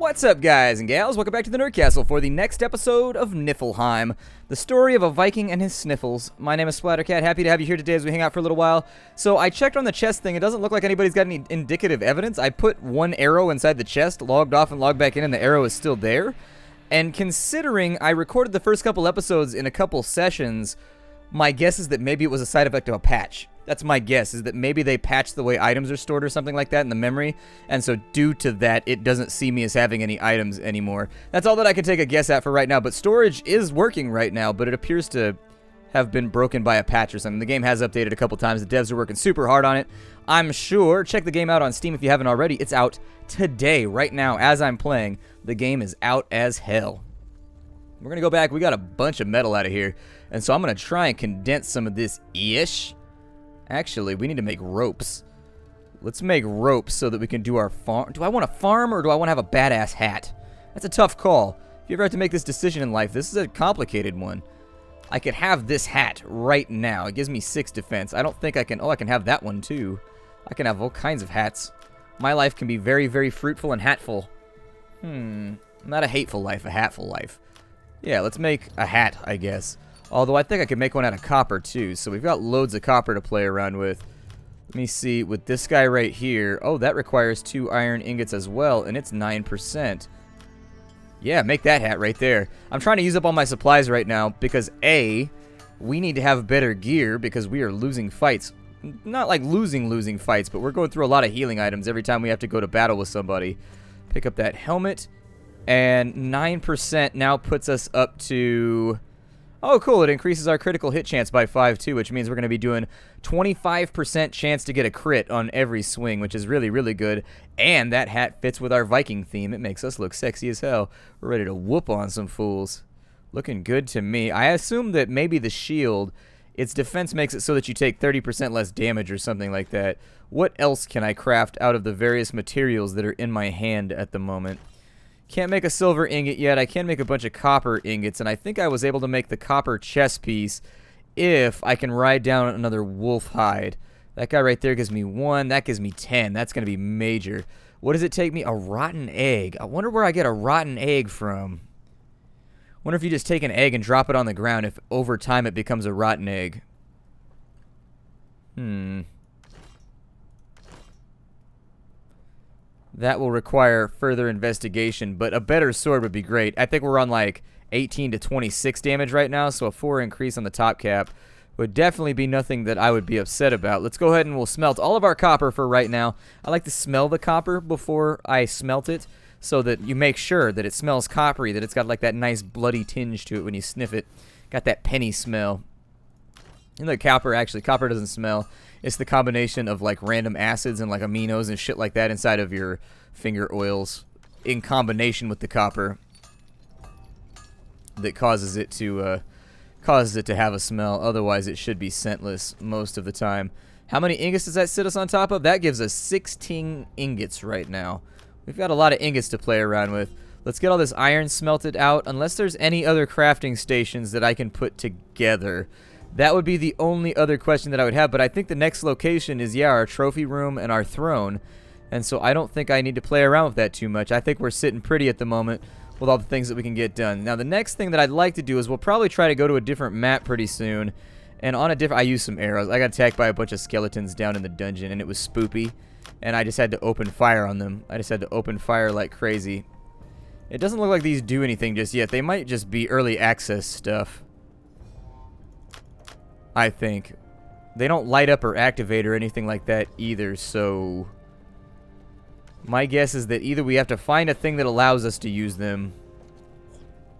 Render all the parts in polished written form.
What's up, guys and gals? Welcome back to the Nerd Castle for the next episode of Niffelheim, the story of a Viking and his sniffles. My name is Splattercat. Happy to have you here today as we hang out for a little while. So I checked on the chest thing. It doesn't look like anybody's got any indicative evidence. I put one arrow inside the chest, logged off and logged back in, and the arrow is still there. And considering I recorded the first couple episodes in a couple sessions, my guess is that maybe it was a side effect of a patch. That's my guess, is that maybe they patched the way items are stored or something like that in the memory, and so due to that, it doesn't see me as having any items anymore. That's all that I can take a guess at for right now, but storage is working right now, but it appears to have been broken by a patch or something. The game has updated a couple times. The devs are working super hard on it, I'm sure. Check the game out on Steam if you haven't already. It's out today, right now, as I'm playing. The game is out as hell. We're going to go back. We got a bunch of metal out of here, and so I'm going to try and condense some of this ish. Actually, we need to make ropes. Let's make ropes so that we can do our farm. Do I want to farm or do I want to have a badass hat? That's a tough call. If you ever have to make this decision in life, this is a complicated one. I could have this hat right now. It gives me 6 defense. I don't think I can... Oh, I can have that one too. I can have all kinds of hats. My life can be very, very fruitful and hatful. Not a hateful life, a hatful life. Yeah, let's make a hat, I guess. Although I think I could make one out of copper too, so we've got loads of copper to play around with. Let me see, with this guy right here, oh, that requires 2 iron ingots as well, and it's 9%. Yeah, make that hat right there. I'm trying to use up all my supplies right now because A, we need to have better gear because we are losing fights. Not like losing fights, but we're going through a lot of healing items every time we have to go to battle with somebody. Pick up that helmet, and 9% now puts us up to... Oh, cool. It increases our critical hit chance by 5, too, which means we're going to be doing 25% chance to get a crit on every swing, which is really, really good. And that hat fits with our Viking theme. It makes us look sexy as hell. We're ready to whoop on some fools. Looking good to me. I assume that maybe the shield, its defense makes it so that you take 30% less damage or something like that. What else can I craft out of the various materials that are in my hand at the moment? Can't make a silver ingot yet. I can make a bunch of copper ingots, and I think I was able to make the copper chest piece if I can ride down another wolf hide. That guy right there gives me 1. That gives me 10. That's going to be major. What does it take me? A rotten egg. I wonder where I get a rotten egg from. Wonder if you just take an egg and drop it on the ground, if over time it becomes a rotten egg. That will require further investigation, but a better sword would be great. I think we're on like 18 to 26 damage right now, so a 4 increase on the top cap would definitely be nothing that I would be upset about. Let's go ahead and we'll smelt all of our copper for right now. I like to smell the copper before I smelt it, so that you make sure that it smells coppery, that it's got like that nice bloody tinge to it when you sniff it. Got that penny smell. And the copper doesn't smell. It's the combination of like random acids and like aminos and shit like that inside of your finger oils in combination with the copper that causes it to have a smell. Otherwise, it should be scentless most of the time. How many ingots does that sit us on top of? That gives us 16 ingots right now. We've got a lot of ingots to play around with. Let's get all this iron smelted out, unless there's any other crafting stations that I can put together. That would be the only other question that I would have, but I think the next location is, yeah, our trophy room and our throne, and so I don't think I need to play around with that too much. I think we're sitting pretty at the moment with all the things that we can get done. Now, the next thing that I'd like to do is we'll probably try to go to a different map pretty soon, and on a different... I used some arrows. I got attacked by a bunch of skeletons down in the dungeon, and it was spoopy, and I just had to open fire on them. I just had to open fire like crazy. It doesn't look like these do anything just yet. They might just be early access stuff, I think. They don't light up or activate or anything like that either, so my guess is that either we have to find a thing that allows us to use them,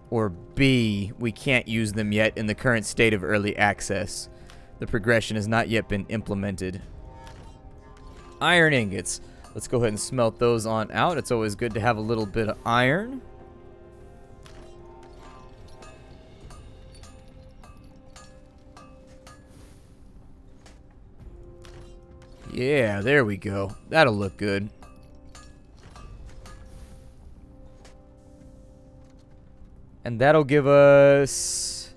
or B, we can't use them yet in the current state of early access. The progression has not yet been implemented. Iron ingots. Let's go ahead and smelt those on out. It's always good to have a little bit of iron. Yeah, there we go. That'll look good. And that'll give us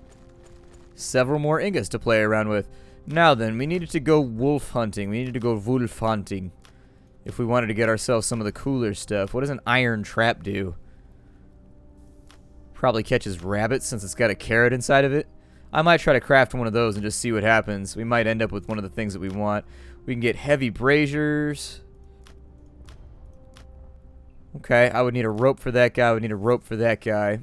several more ingots to play around with. Now then, we needed to go wolf hunting. We needed to go wolf hunting. if we wanted to get ourselves some of the cooler stuff. What does an iron trap do? Probably catches rabbits since it's got a carrot inside of it. I might try to craft one of those and just see what happens. We might end up with one of the things that we want. We can get heavy braziers. Okay, I would need a rope for that guy. I would need a rope for that guy.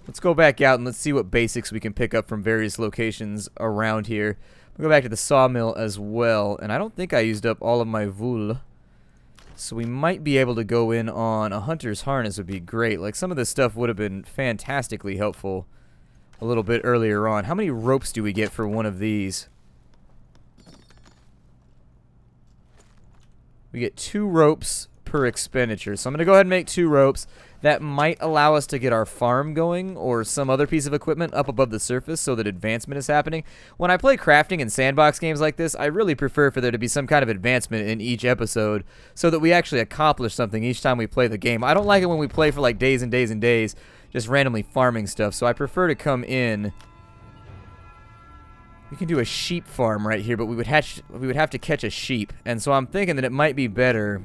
Let's go back out and let's see what basics we can pick up from various locations around here. We'll go back to the sawmill as well. And I don't think I used up all of my wool. So we might be able to go in on a hunter's harness would be great. Like, some of this stuff would have been fantastically helpful a little bit earlier on. How many ropes do we get for one of these? We get 2 ropes per expenditure. So I'm going to go ahead and make 2 ropes. That might allow us to get our farm going or some other piece of equipment up above the surface so that advancement is happening. When I play crafting and sandbox games like this, I really prefer for there to be some kind of advancement in each episode so that we actually accomplish something each time we play the game. I don't like it when we play for like days and days and days just randomly farming stuff, so I prefer to come in. We can do a sheep farm right here, but we would have to catch a sheep, and so I'm thinking that it might be better.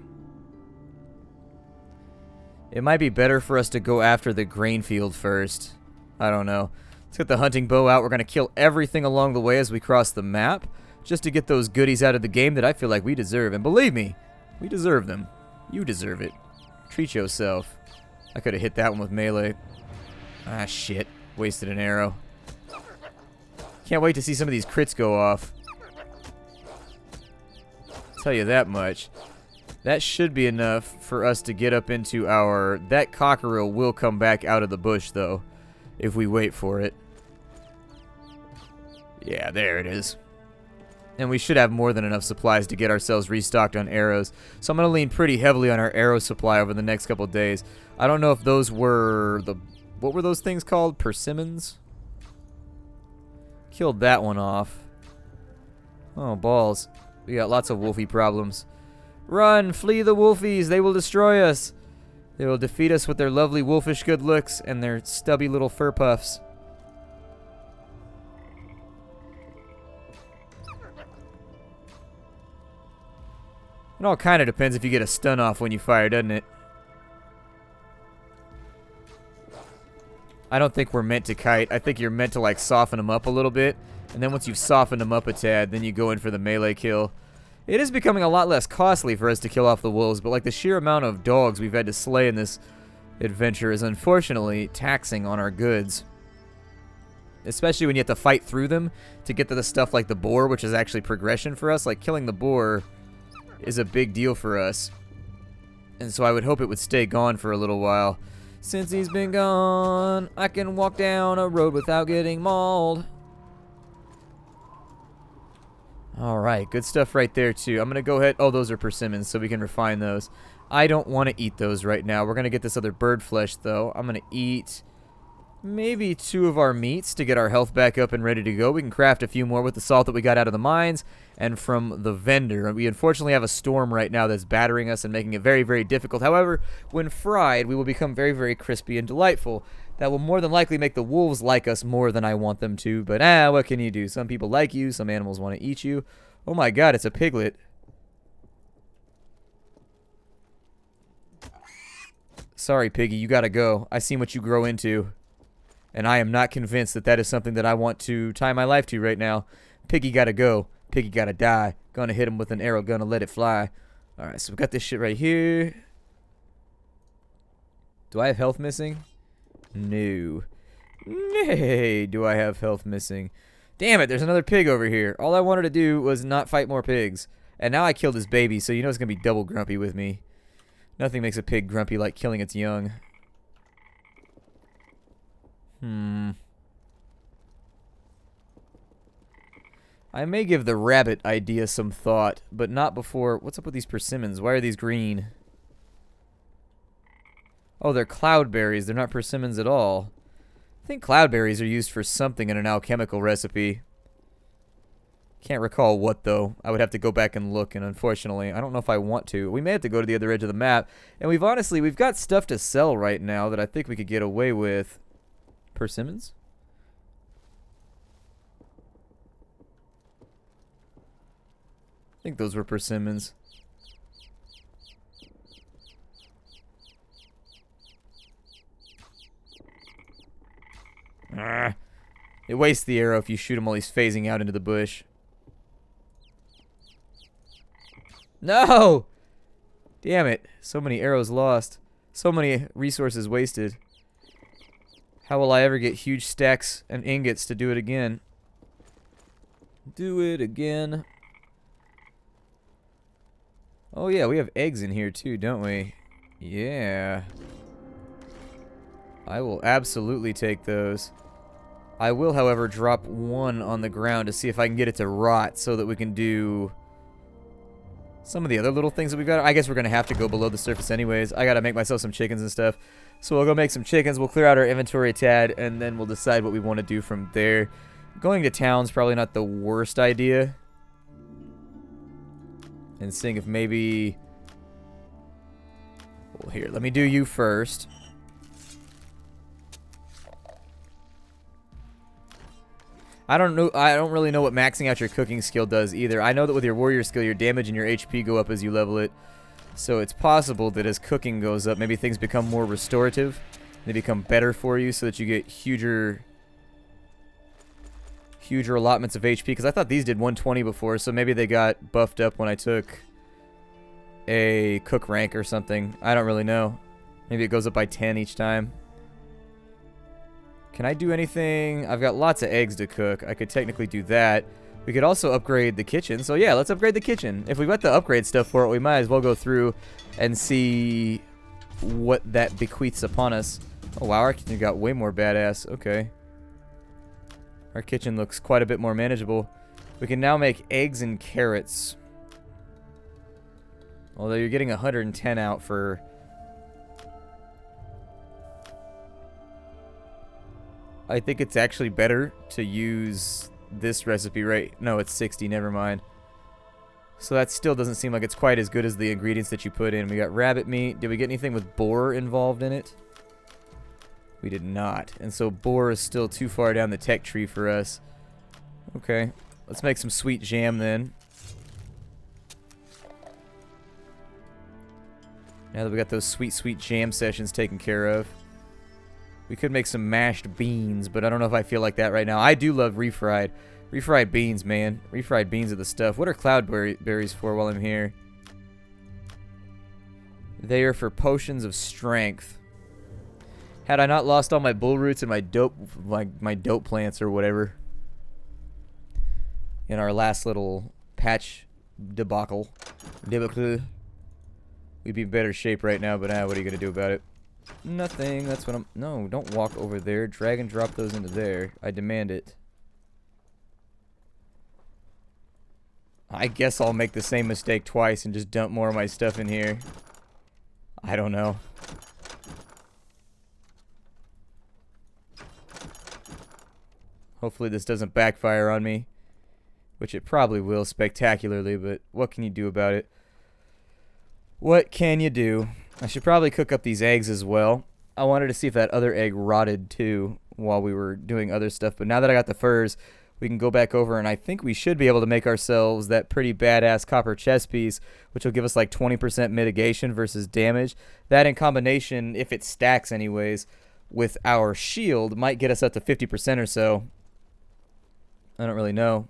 It might be better for us to go after the grain field first. I don't know. Let's get the hunting bow out. We're going to kill everything along the way as we cross the map, just to get those goodies out of the game that I feel like we deserve. And believe me, we deserve them. You deserve it. Treat yourself. I could have hit that one with melee. Ah, shit. Wasted an arrow. Can't wait to see some of these crits go off. I'll tell you that much. That should be enough for us to get up into our... That cockerel will come back out of the bush, though, if we wait for it. Yeah, there it is. And we should have more than enough supplies to get ourselves restocked on arrows. So I'm going to lean pretty heavily on our arrow supply over the next couple days. I don't know if those were the... What were those things called? Persimmons? Killed that one off. Oh, balls. We got lots of wolfie problems. Run! Flee the wolfies! They will destroy us! They will defeat us with their lovely wolfish good looks and their stubby little fur puffs. It all kind of depends if you get a stun off when you fire, doesn't it? I don't think we're meant to kite. I think you're meant to, like, soften them up a little bit. And then once you've softened them up a tad, then you go in for the melee kill. It is becoming a lot less costly for us to kill off the wolves, but, like, the sheer amount of dogs we've had to slay in this adventure is unfortunately taxing on our goods. Especially when you have to fight through them to get to the stuff like the boar, which is actually progression for us. Like, killing the boar is a big deal for us. And so I would hope it would stay gone for a little while. Since he's been gone, I can walk down a road without getting mauled. Alright, good stuff right there too. I'm going to go ahead... Oh, those are persimmons, so we can refine those. I don't want to eat those right now. We're going to get this other bird flesh, though. I'm going to eat maybe 2 of our meats to get our health back up and ready to go. We can craft a few more with the salt that we got out of the mines and from the vendor. We unfortunately have a storm right now that's battering us and making it very, very difficult. However, when fried, we will become very, very crispy and delightful. That will more than likely make the wolves like us more than I want them to. But, what can you do? Some people like you. Some animals want to eat you. Oh my god, it's a piglet. Sorry, piggy, you gotta go. I seen what you grow into. And I am not convinced that that is something that I want to tie my life to right now. Piggy gotta go. Piggy gotta die. Gonna hit him with an arrow. Gonna let it fly. Alright, so we got this shit right here. Do I have health missing? No. Nay, do I have health missing? Damn it, there's another pig over here. All I wanted to do was not fight more pigs. And now I killed his baby, so you know it's going to be double grumpy with me. Nothing makes a pig grumpy like killing its young. I may give the rabbit idea some thought, but not before... What's up with these persimmons? Why are these green? Oh, they're cloudberries. They're not persimmons at all. I think cloudberries are used for something in an alchemical recipe. Can't recall what, though. I would have to go back and look, and unfortunately, I don't know if I want to. We may have to go to the other edge of the map. And we've got stuff to sell right now that I think we could get away with. Persimmons? I think those were persimmons. Arrgh. It wastes the arrow if you shoot him while he's phasing out into the bush. No! Damn it. So many arrows lost. So many resources wasted. How will I ever get huge stacks and ingots to do it again? Do it again. Oh yeah, we have eggs in here too, don't we? Yeah. I will absolutely take those. I will, however, drop one on the ground to see if I can get it to rot so that we can do some of the other little things that we've got. I guess we're going to have to go below the surface anyways. I got to make myself some chickens and stuff. So we'll go make some chickens. We'll clear out our inventory a tad, and then we'll decide what we want to do from there. Going to town's probably not the worst idea. And seeing if maybe... Well, here, let me do you first. I don't really know what maxing out your cooking skill does either. I know that with your warrior skill, your damage and your HP go up as you level it. So it's possible that as cooking goes up, maybe things become more restorative. They become better for you so that you get huger allotments of HP. Because I thought these did 120 before, so maybe they got buffed up when I took a cook rank or something. I don't really know. Maybe it goes up by 10 each time. Can I do anything? I've got lots of eggs to cook. I could technically do that. We could also upgrade the kitchen. So yeah, let's upgrade the kitchen. If we've got the upgrade stuff for it, we might as well go through and see what that bequeaths upon us. Oh wow, our kitchen got way more badass. Okay. Our kitchen looks quite a bit more manageable. We can now make eggs and carrots. Although you're getting 110 out for... I think it's actually better to use this recipe, right? No, it's 60, never mind. So that still doesn't seem like it's quite as good as the ingredients that you put in. We got rabbit meat. Did we get anything with boar involved in it? We did not. And so boar is still too far down the tech tree for us. Okay, let's make some sweet jam then. Now that we got those sweet jam sessions taken care of. We could make some mashed beans, but I don't know if I feel like that right now. I do love refried. Refried beans, man. Refried beans are the stuff. What are cloudberries for while I'm here? They are for potions of strength. Had I not lost all my bull roots and my dope plants or whatever in our last little patch debacle, we'd be in better shape right now, but what are you going to do about it? Nothing. That's what I'm... No, don't walk over there. Drag and drop those into there. I demand it. I guess I'll make the same mistake twice and just dump more of my stuff in here. I don't know. Hopefully this doesn't backfire on me. Which it probably will spectacularly, but what can you do about it? What can you do? I should probably cook up these eggs as well. I wanted to see if that other egg rotted too while we were doing other stuff. But now that I got the furs, we can go back over and I think we should be able to make ourselves that pretty badass copper chest piece, which will give us like 20% mitigation versus damage. That in combination, if it stacks anyways, with our shield, might get us up to 50% or so. I don't really know.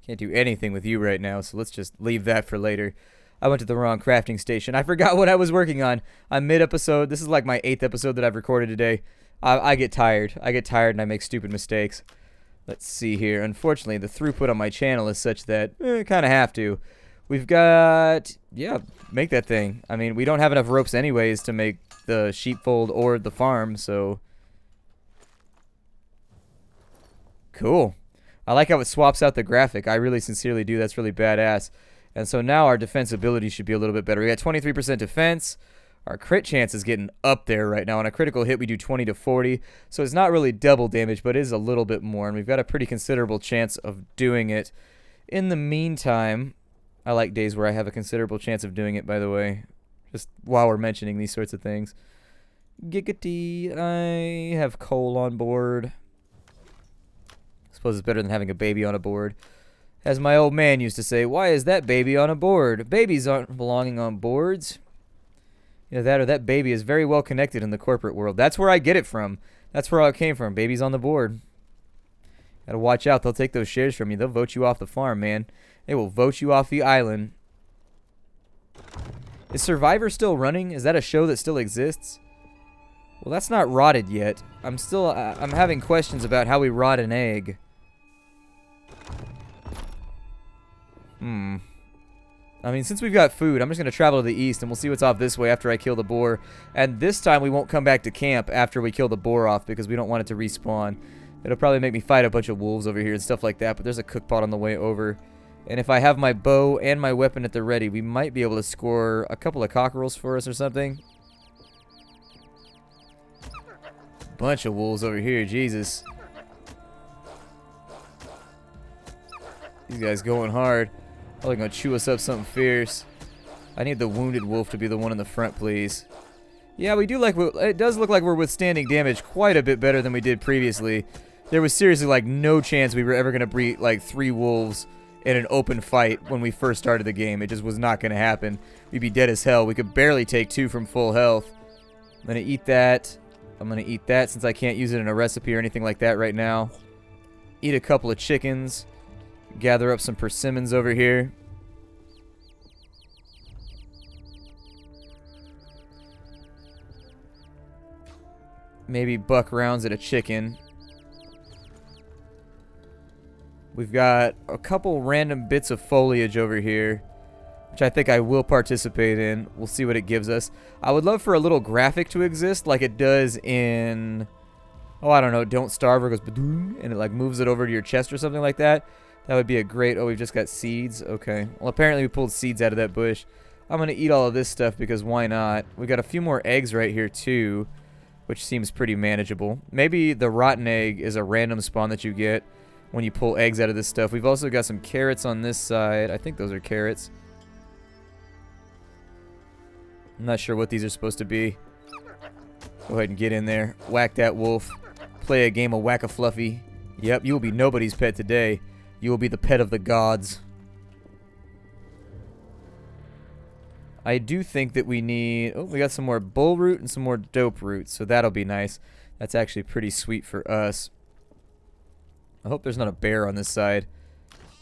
Can't do anything with you right now, so let's just leave that for later. I went to the wrong crafting station. I forgot what I was working on. I'm mid-episode. This is like my 8th episode that I've recorded today. I get tired. I get tired and I make stupid mistakes. Let's see here. Unfortunately, the throughput on my channel is such that kind of have to. We've got... Yeah, make that thing. I mean, we don't have enough ropes anyways to make the sheepfold or the farm, so... Cool. I like how it swaps out the graphic. I really sincerely do. That's really badass. And so now our defensibility should be a little bit better. We got 23% defense. Our crit chance is getting up there right now. On a critical hit, we do 20 to 40. So it's not really double damage, but it is a little bit more. And we've got a pretty considerable chance of doing it. In the meantime, I like days where I have a considerable chance of doing it, by the way. Just while we're mentioning these sorts of things. Giggity. I have coal on board. Suppose it's better than having a baby on a board. As my old man used to say, why is that baby on a board? Babies aren't belonging on boards. You know, that or that baby is very well connected in the corporate world. That's where I get it from. That's where it came from. Babies on the board. Gotta watch out. They'll take those shares from you. They'll vote you off the farm, man. They will vote you off the island. Is Survivor still running? Is that a show that still exists? Well, that's not rotted yet. I'm having questions about how we rot an egg. I mean, since we've got food, I'm just going to travel to the east, and we'll see what's off this way after I kill the boar. And this time, we won't come back to camp after we kill the boar off, because we don't want it to respawn. It'll probably make me fight a bunch of wolves over here and stuff like that, but there's a cook pot on the way over. And if I have my bow and my weapon at the ready, we might be able to score a couple of cockerels for us or something. Bunch of wolves over here, Jesus. These guys going hard. Probably gonna chew us up something fierce. I need the wounded wolf to be the one in the front, please. Yeah, we do like. It does look like we're withstanding damage quite a bit better than we did previously. There was seriously like no chance we were ever gonna beat like 3 wolves in an open fight when we first started the game. It just was not gonna happen. We'd be dead as hell. We could barely take 2 from full health. I'm gonna eat that. I'm gonna eat that since I can't use it in a recipe or anything like that right now. Eat a couple of chickens. Gather up some persimmons over here. Maybe buck rounds at a chicken. We've got a couple random bits of foliage over here, which I think I will participate in. We'll see what it gives us. I would love for a little graphic to exist like it does in, oh, I don't know, Don't Starve, where it goes ba-doom, and it like moves it over to your chest or something like that. That would be a great... Oh, we've just got seeds. Okay. Well, apparently we pulled seeds out of that bush. I'm going to eat all of this stuff because why not? We got a few more eggs right here, too, which seems pretty manageable. Maybe the rotten egg is a random spawn that you get when you pull eggs out of this stuff. We've also got some carrots on this side. I think those are carrots. I'm not sure what these are supposed to be. Go ahead and get in there. Whack that wolf. Play a game of Whack-a-Fluffy. Yep, you will be nobody's pet today. You will be the pet of the gods. I do think that we need... Oh, we got some more bull root and some more dope root, so that'll be nice. That's actually pretty sweet for us. I hope there's not a bear on this side.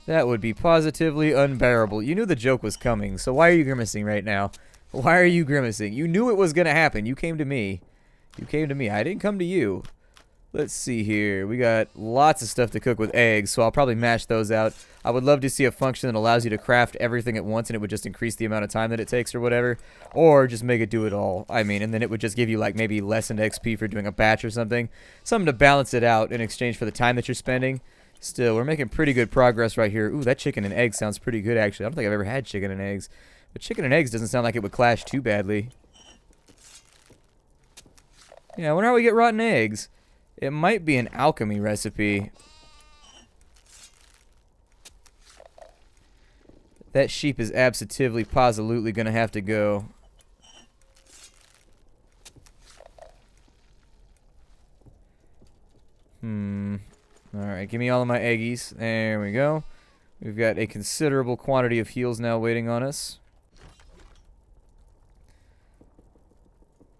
That would be positively unbearable. You knew the joke was coming, so why are you grimacing right now? Why are you grimacing? You knew it was going to happen. You came to me. You came to me. I didn't come to you. Let's see here. We got lots of stuff to cook with eggs, so I'll probably mash those out. I would love to see a function that allows you to craft everything at once, and it would just increase the amount of time that it takes or whatever. Or just make it do it all. I mean, and then it would just give you, like, maybe lessened XP for doing a batch or something. Something to balance it out in exchange for the time that you're spending. Still, we're making pretty good progress right here. Ooh, that chicken and eggs sounds pretty good, actually. I don't think I've ever had chicken and eggs. But chicken and eggs doesn't sound like it would clash too badly. Yeah, I wonder how we get rotten eggs. It might be an alchemy recipe. That sheep is absolutely, positively going to have to go. Alright, give me all of my eggies. There we go. We've got a considerable quantity of heals now waiting on us.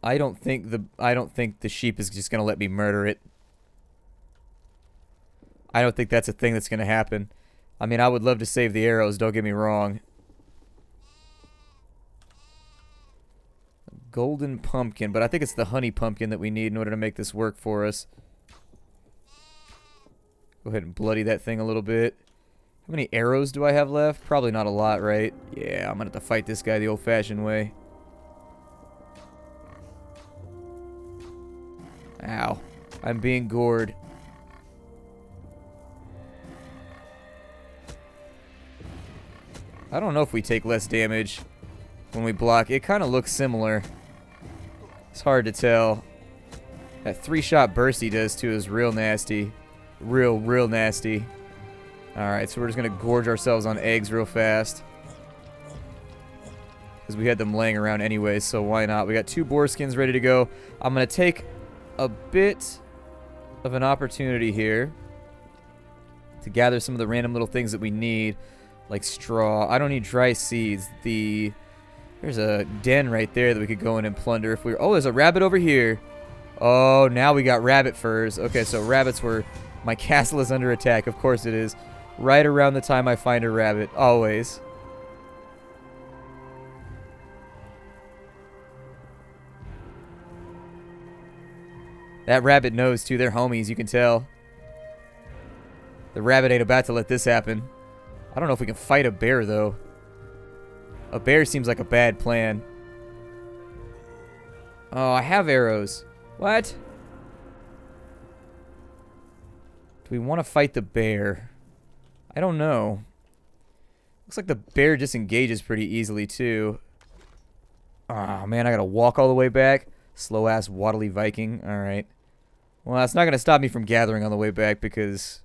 I don't think the sheep is just going to let me murder it. I don't think that's a thing that's going to happen. I mean, I would love to save the arrows, don't get me wrong. Golden pumpkin, but I think it's the honey pumpkin that we need in order to make this work for us. Go ahead and bloody that thing a little bit. How many arrows do I have left? Probably not a lot, right? Yeah, I'm going to have to fight this guy the old-fashioned way. Ow. I'm being gored. I don't know if we take less damage when we block. It kind of looks similar. It's hard to tell. That 3-shot burst he does too is real nasty. Real nasty. Alright, so we're just going to gorge ourselves on eggs real fast. Because we had them laying around anyway, so why not? We got 2 boar skins ready to go. I'm going to take a bit of an opportunity here to gather some of the random little things that we need, like straw. I don't need dry seeds. There's a den right there that we could go in and plunder if we were... Oh, there's a rabbit over here. Oh, now we got rabbit furs. Okay, so rabbits were... My castle is under attack. Of course it is. Right around the time I find a rabbit. Always. That rabbit knows, too. They're homies, you can tell. The rabbit ain't about to let this happen. I don't know if we can fight a bear, though. A bear seems like a bad plan. Oh, I have arrows. What? Do we want to fight the bear? I don't know. Looks like the bear disengages pretty easily, too. Oh, man, I gotta walk all the way back. Slow-ass, waddly Viking. Alright. Well, that's not gonna stop me from gathering on the way back because...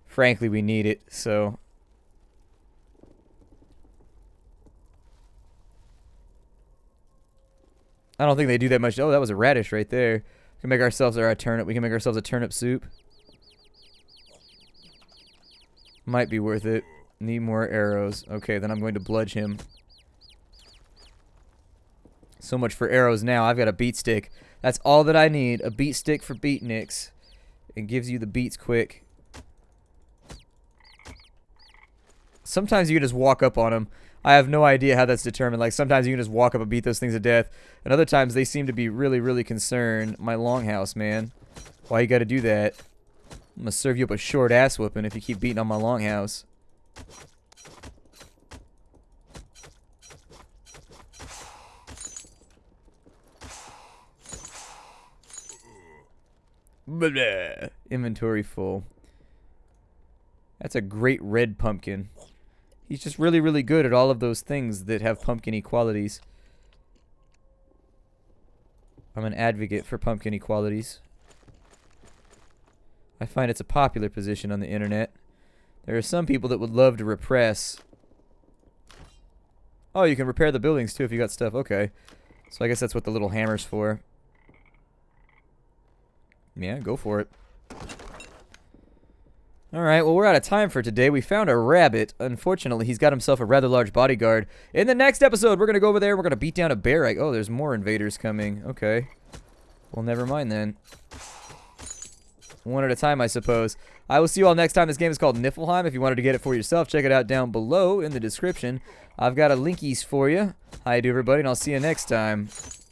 Frankly, we need it, so... I don't think they do that much. Oh, that was a radish right there. We can make ourselves a turnip. We can make ourselves a turnip soup. Might be worth it. Need more arrows. Okay, then I'm going to bludge him. So much for arrows now. I've got a beat stick. That's all that I need. A beat stick for beatniks. It gives you the beats quick. Sometimes you can just walk up on them. I have no idea how that's determined. Like, sometimes you can just walk up and beat those things to death. And other times they seem to be really, really concerned. My longhouse, man. Why you gotta do that? I'm gonna serve you up a short ass whooping if you keep beating on my longhouse. Blah. Inventory full. That's a great red pumpkin. He's just really, really good at all of those things that have pumpkin-y qualities. I'm an advocate for pumpkin-y qualities. I find it's a popular position on the internet. There are some people that would love to repress. Oh, you can repair the buildings too if you got stuff. Okay. So I guess that's what the little hammer's for. Yeah, go for it. Alright, well, we're out of time for today. We found a rabbit. Unfortunately, he's got himself a rather large bodyguard. In the next episode, we're going to go over there. We're going to beat down a bear. Oh, there's more invaders coming. Okay. Well, never mind then. One at a time, I suppose. I will see you all next time. This game is called Niffelheim. If you wanted to get it for yourself, check it out down below in the description. I've got a linkies for you. Hi, everybody, and I'll see you next time.